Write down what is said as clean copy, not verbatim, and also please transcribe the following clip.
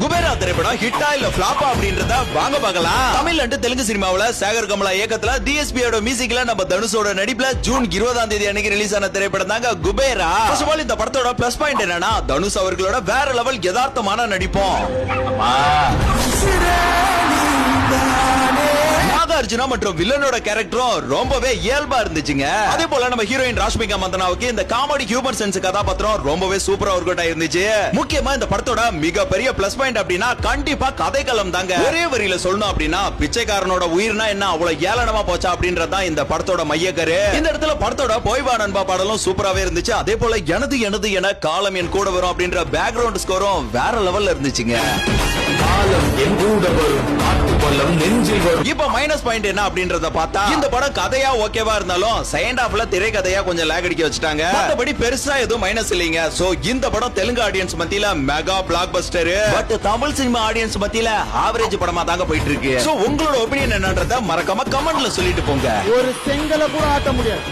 குபேரா திரைப்படம் ஹிட்டா இல்ல பிளாப்பா அப்படின்றத வாங்க பார்க்கலாம். தமிழ் அண்ட் தெலுங்கு சினிமாவுல சேகர் கமலா இயக்கத்துல டிஎஸ்பியோட மியூசிக்ல நம்ம தனுஷோட நடிப்புல ஜூன் 20ஆம் தேதி அன்னைக்கு ரிலீஸ் ஆன திரைப்படம் தாங்க குபேரா. ஃபர்ஸ்ட் ஆஃப் ஆல் இந்த படத்தோட பிளஸ் பாயிண்ட் என்னன்னா தனுஷ் அவர்களோட வேற லெவல் யதார்த்தமான நடிப்போம். அர்ஜுனா மற்றும் வில்லனோட கேரக்டரும் ரொம்பவே இயல்பா இருந்துச்சுங்க. அதே போல நம்ம ஹீரோயின் ராஷ்மிகா மந்தனாவுக்கு இந்த காமெடி ஹியூமர் சென்ஸ் கதாபாத்திரம் ரொம்பவே சூப்பரா ஒர்க் அவுட் ஆயிருந்துச்சு. முக்கியமா இந்த படத்தோட மிகப்பெரிய பிளஸ் பாயிண்ட் அப்படின்னா கண்டிப்பா கதைக்களம் தாங்க. ஒரே வரியில சொல்லணும் அப்படின்னா பிச்சைக்காரனோட உயிர்னா என்ன அவ்வளவு ஏளனமா போச்சா அப்படின்றதான் இந்த படத்தோட மையக்கரு. இந்த இடத்துல படத்தோட போய்வா நண்பா பாடலும் சூப்பராவே இருந்துச்சு. அதே போல எனது எனது என காலம் என் கூட வரும் அப்படின்ற பேக்ரவுண்ட் ஸ்கோரும் வேற லெவல்ல இருந்துச்சுங்க. இப்ப மைனஸ் பாயிண்ட் என்ன அப்படின்றத பார்த்தா இந்த படம் கதையா ஓகேவா இருந்தாலும் செகண்ட் ஹாஃப்ல திரைக்கதையா கொஞ்சம் லாக் அடிக்க வச்சுட்டாங்க. மத்தபடி பெருசா எதுவும் மைனஸ் இல்லைங்க. சோ இந்த படம் தெலுங்கு ஆடியன்ஸ் மத்தியில mega black Bastar, but Tamil cinema audience மத்தியில ஆவரேஜ் படமா தாங்க போயிட்டு இருக்கு. சோ உங்களோட ஒபினியன் என்னன்றத மறக்காம கமெண்ட்ல சொல்லிட்டு போங்க. ஒரு செங்கலை கூட ஆட்ட முடியாது.